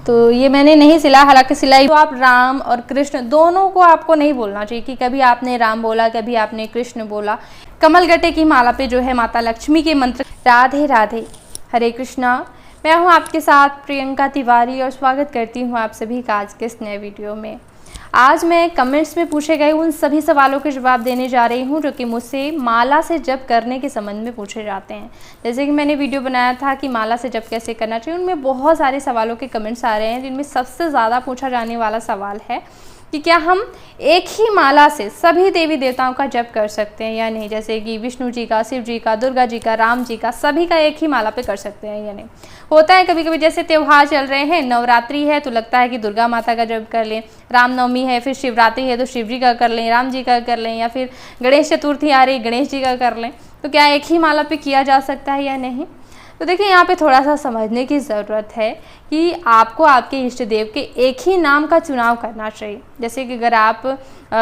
तो ये मैंने नहीं सिला, हालांकि सिलाई तो आप राम और कृष्ण दोनों को आपको नहीं बोलना चाहिए कि कभी आपने राम बोला कभी आपने कृष्ण बोला। कमल गट्टे की माला पे जो है माता लक्ष्मी के मंत्र राधे राधे हरे कृष्णा। मैं हूँ आपके साथ प्रियंका तिवारी और स्वागत करती हूँ आप सभी का आज के इस नए वीडियो में। आज मैं कमेंट्स में पूछे गए उन सभी सवालों के जवाब देने जा रही हूँ जो कि मुझसे माला से जप करने के संबंध में पूछे जाते हैं। जैसे कि मैंने वीडियो बनाया था कि माला से जप कैसे करना चाहिए, उनमें बहुत सारे सवालों के कमेंट्स आ रहे हैं जिनमें सबसे ज़्यादा पूछा जाने वाला सवाल है कि क्या हम एक ही माला से सभी देवी देवताओं का जप कर सकते हैं या नहीं। जैसे कि विष्णु जी का, शिव जी का, दुर्गा जी का, राम जी का, सभी का एक ही माला पे कर सकते हैं या नहीं। होता है कभी कभी जैसे त्यौहार चल रहे हैं, नवरात्रि है तो लगता है कि दुर्गा माता का जप कर लें, रामनवमी है फिर शिवरात्रि है तो शिव जी का कर लें, राम जी का कर लें, या फिर गणेश चतुर्थी आ रही गणेश जी का कर लें। तो क्या एक ही माला पे किया जा सकता है या नहीं। तो देखिए यहाँ पे थोड़ा सा समझने की ज़रूरत है कि आपको आपके इष्ट देव के एक ही नाम का चुनाव करना चाहिए। जैसे कि अगर आप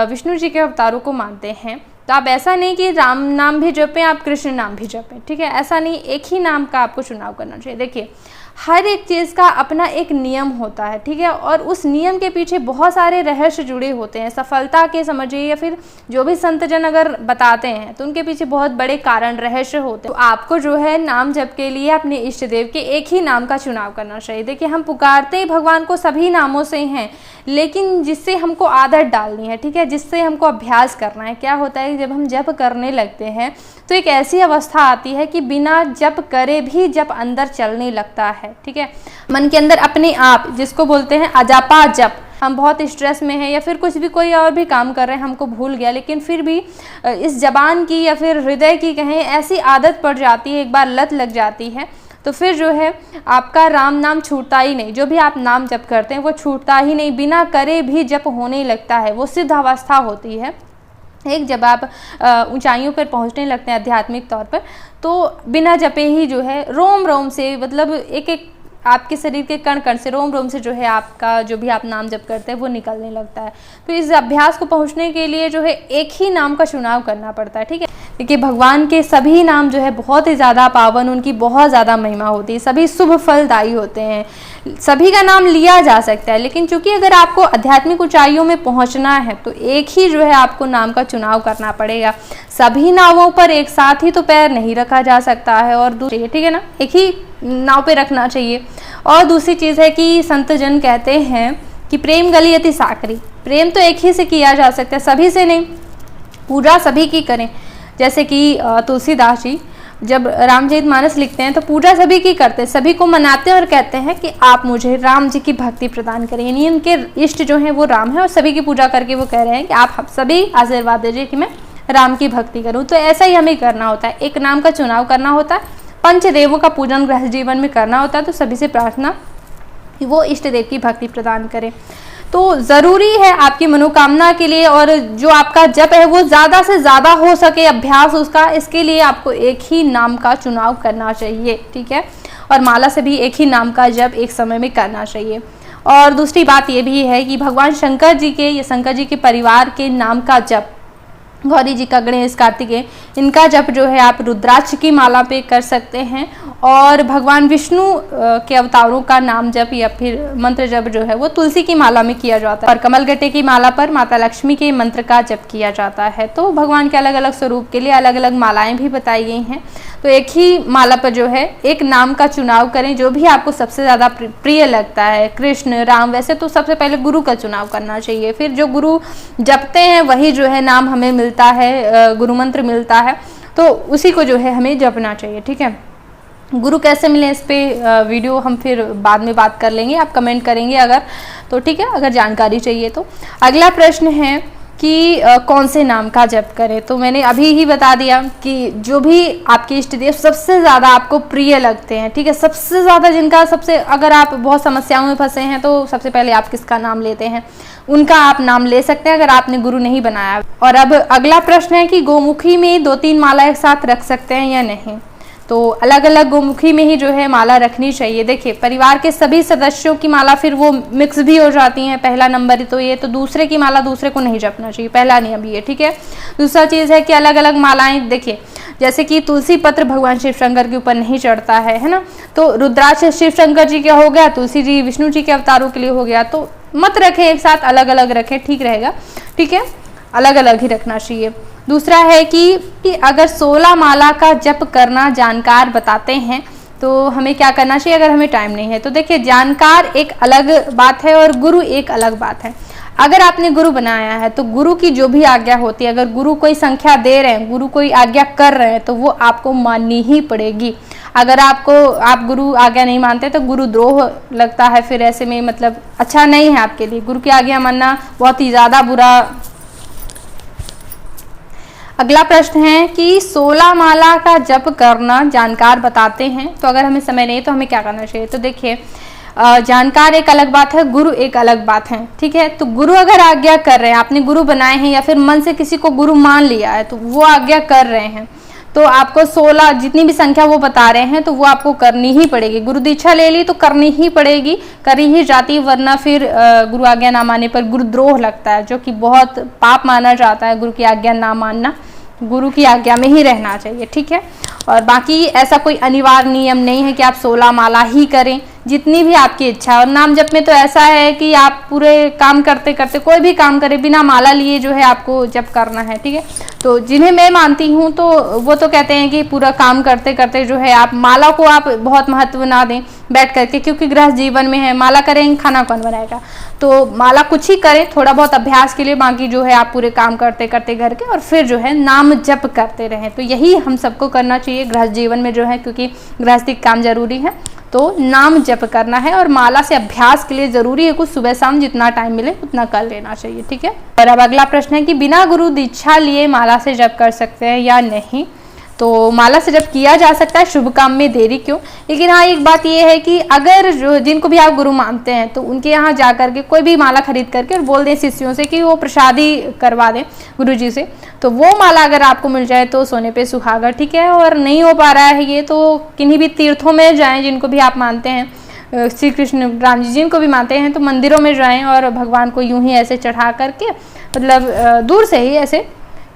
विष्णु जी के अवतारों को मानते हैं तो आप ऐसा नहीं कि राम नाम भी जपें आप कृष्ण नाम भी जपें, ठीक है, ऐसा नहीं, एक ही नाम का आपको चुनाव करना चाहिए। देखिए हर एक चीज़ का अपना एक नियम होता है, ठीक है, और उस नियम के पीछे बहुत सारे रहस्य जुड़े होते हैं। सफलता के समझिए या फिर जो भी संतजन अगर बताते हैं तो उनके पीछे बहुत बड़े कारण रहस्य होते हैं। तो आपको जो है नाम जप के लिए अपने इष्ट देव के एक ही नाम का चुनाव करना चाहिए। देखिए हम पुकारते ही भगवान को सभी नामों से हैं, लेकिन जिससे हमको आदत डालनी है, ठीक है, जिससे हमको अभ्यास करना है। क्या होता है जब हम जप करने लगते हैं तो एक ऐसी अवस्था आती है कि बिना जप करे भी जप अंदर चलने लगता है, ठीक है, मन के अंदर अपने आप, जिसको बोलते हैं अजापा जप। हम बहुत स्ट्रेस में हैं या फिर कुछ भी कोई और भी काम कर रहे हैं, हमको भूल गया, लेकिन फिर भी इस जबान की या फिर हृदय की कहें ऐसी आदत पड़ जाती है, एक बार लत लग जाती है, तो फिर जो है आपका राम नाम छूटता ही नहीं। जो भी आप नाम जप करते हैं वो छूटता ही नहीं, बिना करे भी जप होने लगता है। वो सिद्ध अवस्था होती है। एक जब आप ऊंचाइयों पर पहुंचने लगते हैं आध्यात्मिक तौर पर, तो बिना जपे ही जो है रोम रोम से, मतलब एक एक आपके शरीर के कण कण से, रोम रोम से जो है आपका जो भी आप नाम जप करते हैं वो निकलने लगता है। तो इस अभ्यास को पहुंचने के लिए जो है एक ही नाम का चुनाव करना पड़ता है, ठीक है। देखिए भगवान के सभी नाम जो है बहुत ही ज़्यादा पावन, उनकी बहुत ज़्यादा महिमा होती है, सभी शुभ फलदायी होते हैं, सभी का नाम लिया जा सकता है। लेकिन चूंकि अगर आपको आध्यात्मिक ऊंचाइयों में पहुंचना है तो एक ही जो है आपको नाम का चुनाव करना पड़ेगा। सभी नावों पर एक साथ ही तो पैर नहीं रखा जा सकता है, और दूसरी, ठीक है ना, एक ही नाव पे रखना चाहिए। और दूसरी चीज़ है कि संत जन कहते हैं कि प्रेम गली अति साकरी, प्रेम तो एक ही से किया जा सकता है, सभी से नहीं। पूजा सभी की करें। जैसे कि तुलसीदास जी जब रामचरितमानस लिखते हैं तो पूजा सभी की करते हैं, सभी को मनाते हैं और कहते हैं कि आप मुझे राम जी की भक्ति प्रदान करें। यानी उनके इष्ट जो हैं वो राम है और सभी की पूजा करके वो कह रहे हैं कि आप सभी आशीर्वाद दीजिए कि मैं राम की भक्ति करूं। तो ऐसा ही हमें करना होता है, एक नाम का चुनाव करना होता है, पंचदेवों का पूजन गृह जीवन में करना होता है। तो सभी से प्रार्थना कि वो इष्ट देव की भक्ति प्रदान करें। तो ज़रूरी है आपकी मनोकामना के लिए, और जो आपका जप है वो ज़्यादा से ज़्यादा हो सके अभ्यास उसका, इसके लिए आपको एक ही नाम का चुनाव करना चाहिए, ठीक है। और माला से भी एक ही नाम का जप एक समय में करना चाहिए। और दूसरी बात ये भी है कि भगवान शंकर जी के या शंकर जी के परिवार के नाम का जप, गौरी जी का, गणेश, कार्तिकेय, इनका जप जो है आप रुद्राक्ष की माला पे कर सकते हैं। और भगवान विष्णु के अवतारों का नाम जप या फिर मंत्र जप जो है वो तुलसी की माला में किया जाता है, और कमल गट्टे की माला पर माता लक्ष्मी के मंत्र का जप किया जाता है। तो भगवान के अलग अलग स्वरूप के लिए अलग अलग मालाएं भी बताई गई हैं। तो एक ही माला पर जो है एक नाम का चुनाव करें जो भी आपको सबसे ज़्यादा प्रिय लगता है, कृष्ण, राम। वैसे तो सबसे पहले गुरु का चुनाव करना चाहिए, फिर जो गुरु जपते हैं वही जो है नाम हमें मिलता है, गुरु मंत्र मिलता है, तो उसी को जो है हमें जपना चाहिए, ठीक है। गुरु कैसे मिले इस पे वीडियो हम फिर बाद में बात कर लेंगे, आप कमेंट करेंगे अगर, तो ठीक है, अगर जानकारी चाहिए तो। अगला प्रश्न है कि कौन से नाम का जप करें। तो मैंने अभी ही बता दिया कि जो भी आपके इष्ट देव सबसे ज़्यादा आपको प्रिय लगते हैं, ठीक है, सबसे ज़्यादा जिनका सबसे, अगर आप बहुत समस्याओं में फंसे हैं तो सबसे पहले आप किसका नाम लेते हैं, उनका आप नाम ले सकते हैं अगर आपने गुरु नहीं बनाया। और अब अगला प्रश्न है कि गोमुखी में 2-3 माला एक साथ रख सकते हैं या नहीं। तो अलग अलग गोमुखी में ही जो है माला रखनी चाहिए। देखिए परिवार के सभी सदस्यों की माला फिर वो मिक्स भी हो जाती हैं, पहला नंबर तो ये, तो दूसरे की माला दूसरे को नहीं जपना चाहिए, पहला नियम ये, ठीक है। दूसरा चीज़ है कि अलग अलग मालाएं, देखिए जैसे कि तुलसी पत्र भगवान शिव शंकर के ऊपर नहीं चढ़ता है ना। तो रुद्राक्ष शिव शंकर जी का हो गया, तुलसी जी विष्णु जी के अवतारों के लिए हो गया, तो मत रखें एक साथ, अलग अलग रखें, ठीक रहेगा, ठीक है, अलग अलग ही रखना चाहिए। दूसरा है कि अगर 16 माला का जप करना जानकार बताते हैं तो हमें क्या करना चाहिए अगर हमें टाइम नहीं है। तो देखिए, जानकार एक अलग बात है और गुरु एक अलग बात है। अगर आपने गुरु बनाया है तो गुरु की जो भी आज्ञा होती है, अगर गुरु कोई संख्या दे रहे हैं, गुरु कोई आज्ञा कर रहे हैं, तो वो आपको माननी ही पड़ेगी। अगर आप गुरु आज्ञा नहीं मानते तो गुरुद्रोह लगता है, फिर ऐसे में मतलब अच्छा नहीं है आपके लिए। गुरु की आज्ञा मानना बहुत ही ज़्यादा बुरा। अगला प्रश्न है कि 16 माला का जप करना जानकार बताते हैं, तो अगर हमें समय नहीं तो हमें क्या करना चाहिए। तो देखिए, जानकार एक अलग बात है, गुरु एक अलग बात है, ठीक है। तो गुरु अगर आज्ञा कर रहे हैं, आपने गुरु बनाए हैं या फिर मन से किसी को गुरु मान लिया है, तो वो आज्ञा कर रहे हैं, तो आपको 16 जितनी भी संख्या वो बता रहे हैं तो वो आपको करनी ही पड़ेगी। गुरु दीक्षा ले ली तो करनी ही पड़ेगी, करी ही जाती, वरना फिर गुरु आज्ञा ना मानने पर गुरुद्रोह लगता है, जो कि बहुत पाप माना जाता है। गुरु की आज्ञा ना मानना, गुरु की आज्ञा में ही रहना चाहिए, ठीक है। और बाकी ऐसा कोई अनिवार्य नियम नहीं है कि आप 16 माला ही करें, जितनी भी आपकी इच्छा। और नाम जप में तो ऐसा है कि आप पूरे काम करते करते कोई भी काम करें बिना माला लिए जो है आपको जप करना है, ठीक है। तो जिन्हें मैं मानती हूँ तो वो तो कहते हैं कि पूरा काम करते करते जो है आप माला को आप बहुत महत्व ना दें बैठ करके, क्योंकि गृहस्थ जीवन में है, माला करेंगे खाना कौन बनाएगा। तो माला कुछ ही करें थोड़ा बहुत अभ्यास के लिए, बाकी जो है आप पूरे काम करते करते घर के और फिर जो है नाम जप करते रहें। तो यही हम सबको करना चाहिए गृहस्थ जीवन में जो है, क्योंकि गृहस्थी काम जरूरी है, तो नाम जप करना है। और माला से अभ्यास के लिए जरूरी है कुछ सुबह शाम जितना टाइम मिले उतना कर लेना चाहिए, ठीक है। और अब अगला प्रश्न है कि बिना गुरु दीक्षा लिए माला से जप कर सकते हैं या नहीं। तो माला से जप किया जा सकता है, शुभ काम में देरी क्यों। लेकिन हाँ, एक बात यह है कि अगर जो जिनको भी आप गुरु मानते हैं तो उनके यहाँ जा करके कोई भी माला खरीद करके और बोल दें शिष्यों से कि वो प्रसादी करवा दें गुरु जी से, तो वो माला अगर आपको मिल जाए तो सोने पे सुहागा, ठीक है। और नहीं हो पा रहा है ये, तो किन्हीं भी तीर्थों में जाएं जिनको भी आप मानते हैं, श्री कृष्ण राम जी जिनको भी मानते हैं, तो मंदिरों में जाएं और भगवान को यूं ही ऐसे चढ़ा करके, मतलब दूर से ही ऐसे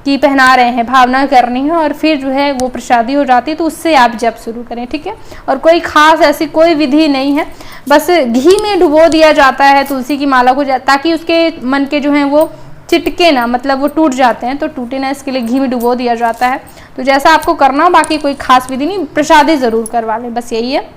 कि पहना रहे हैं, भावना करनी है, और फिर जो है वो प्रसादी हो जाती है, तो उससे आप जप शुरू करें, ठीक है। और कोई खास ऐसी कोई विधि नहीं है, बस घी में डुबो दिया जाता है तुलसी की माला को, ताकि उसके मन के जो है वो चिटके ना, मतलब वो टूट जाते हैं, तो टूटे ना इसके लिए घी में डुबो दिया जाता है। तो जैसा आपको करना हो, बाकी कोई खास विधि नहीं, प्रसादी जरूर करवा लें, बस यही है।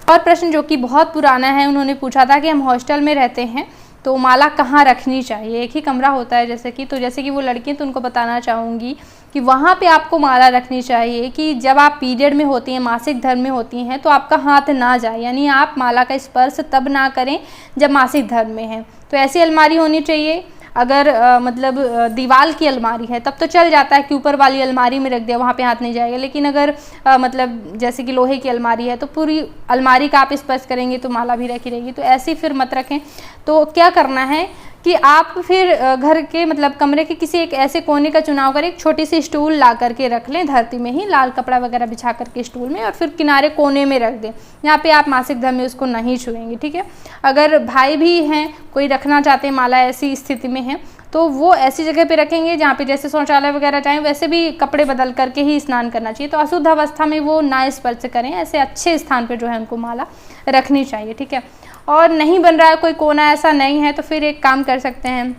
और प्रश्न जो कि बहुत पुराना है, उन्होंने पूछा था कि हम हॉस्टल में रहते हैं तो माला कहाँ रखनी चाहिए। एक ही कमरा होता है जैसे कि, तो जैसे कि वो लड़की तो उनको बताना चाहूँगी कि वहाँ पे आपको माला रखनी चाहिए कि जब आप पीरियड में होती हैं, मासिक धर्म में होती हैं, तो आपका हाथ ना जाए, यानी आप माला का स्पर्श तब ना करें जब मासिक धर्म में है। तो ऐसी अलमारी होनी चाहिए। अगर मतलब दीवार की अलमारी है तब तो चल जाता है कि ऊपर वाली अलमारी में रख दिया, वहाँ पे हाथ नहीं जाएगा। लेकिन अगर मतलब जैसे कि लोहे की अलमारी है तो पूरी अलमारी का आप स्पर्श करेंगे तो माला भी रखी रहेगी, तो ऐसी फिर मत रखें। तो क्या करना है कि आप फिर घर के मतलब कमरे के किसी एक ऐसे कोने का चुनाव करें, एक छोटी सी स्टूल ला करके रख लें धरती में ही, लाल कपड़ा वगैरह बिछा करके स्टूल में, और फिर किनारे कोने में रख दें, यहाँ पे आप मासिक धर्म में उसको नहीं छुएंगे, ठीक है। अगर भाई भी हैं, कोई रखना चाहते हैं माला ऐसी स्थिति में है, तो वो ऐसी जगह पे रखेंगे जहाँ पे जैसे शौचालय वगैरह जाएं, वैसे भी कपड़े बदल करके ही स्नान करना चाहिए। तो अशुद्ध अवस्था में वो ना स्पर्श करें, ऐसे अच्छे स्थान पे जो है उनको माला रखनी चाहिए, ठीक है। और नहीं बन रहा है कोई कोना ऐसा नहीं है, तो फिर एक काम कर सकते हैं।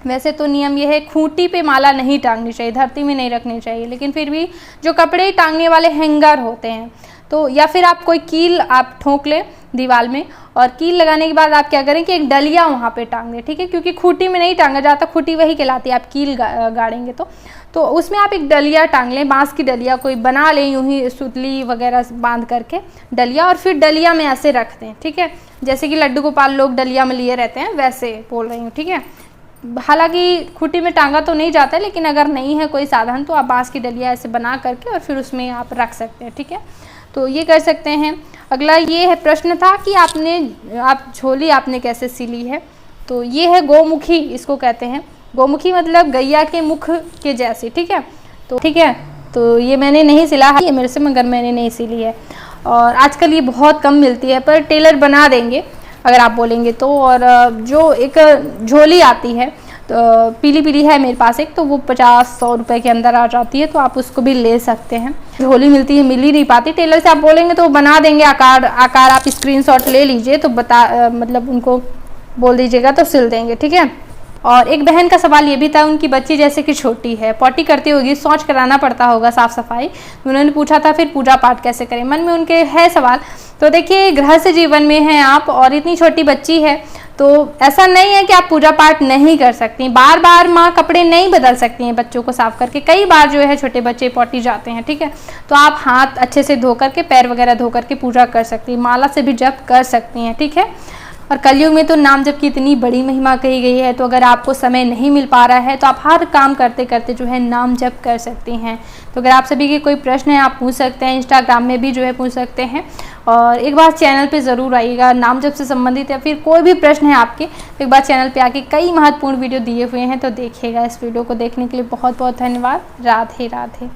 वैसे तो नियम ये है, खूंटी पे माला नहीं टांगनी चाहिए, धरती में नहीं रखनी चाहिए, लेकिन फिर भी जो कपड़े टांगने वाले हैंगर होते हैं, तो या फिर आप कोई कील आप ठोक लें दीवार में, और कील लगाने के बाद आप क्या करें कि एक डलिया वहाँ पे टांग दें, ठीक है। क्योंकि खूंटी में नहीं टांगा जाता, खूंटी वही कहलाती है, आप कील गाड़ेंगे तो उसमें आप एक डलिया टांग लें, बांस की डलिया कोई बना लें, यूं ही सुतली वगैरह बांध करके डलिया, और फिर डलिया में ऐसे रख दें, ठीक है। जैसे कि लड्डू गोपाल लोग डलिया में लिए रहते हैं, वैसे बोल रही हूँ, ठीक है। हालांकि खूंटी में टांगा तो नहीं जाता है, लेकिन अगर नहीं है कोई साधन तो आप बांस की डलिया ऐसे बना करके और फिर उसमें आप रख सकते हैं, ठीक है। तो ये कर सकते हैं। अगला ये है प्रश्न था कि आप झोली आपने कैसे सिली है। तो ये है गोमुखी, इसको कहते हैं गोमुखी, मतलब गैया के मुख के जैसी, ठीक है। तो ठीक है, तो ये मैंने नहीं सिला है, ये मेरे से मगर मैंने नहीं सिली है, और आजकल ये बहुत कम मिलती है, पर टेलर बना देंगे अगर आप बोलेंगे तो। और जो एक झोली आती है, तो पीली पीली है मेरे पास एक, तो वो 50-100 रुपये के अंदर आ जाती है, तो आप उसको भी ले सकते हैं। होली मिलती है, मिल ही नहीं पाती। टेलर से आप बोलेंगे तो वो बना देंगे, आकार आप स्क्रीनशॉट ले लीजिए, तो मतलब उनको बोल दीजिएगा तो सिल देंगे, ठीक है। और एक बहन का सवाल ये भी था, उनकी बच्ची जैसे कि छोटी है, पॉटी करती होगी, शौच कराना पड़ता होगा, साफ सफाई, उन्होंने पूछा था फिर पूजा पाठ कैसे करें, मन में उनके है सवाल। तो देखिए, गृहस्थ जीवन में हैं आप और इतनी छोटी बच्ची है, तो ऐसा नहीं है कि आप पूजा पाठ नहीं कर सकती। बार बार माँ कपड़े नहीं बदल सकती हैं बच्चों को साफ करके, कई बार जो है छोटे बच्चे पॉटी जाते हैं, ठीक है। तो आप हाथ अच्छे से धो करके, पैर वगैरह धो करके पूजा कर सकती हैं, माला से भी जप कर सकती हैं, ठीक है। और कलयुग में तो नाम जप की इतनी बड़ी महिमा कही गई है, तो अगर आपको समय नहीं मिल पा रहा है तो आप हर काम करते करते जो है नाम जप कर सकती हैं। तो अगर आप सभी के कोई प्रश्न है आप पूछ सकते हैं, इंस्टाग्राम में भी जो है पूछ सकते हैं। और एक बार चैनल पे ज़रूर आइएगा, नाम जप से संबंधित या फिर कोई भी प्रश्न है आपके, तो एक बार चैनल पे आके कई महत्वपूर्ण वीडियो दिए हुए हैं, तो देखिएगा। इस वीडियो को देखने के लिए बहुत बहुत धन्यवाद। राधे राधे।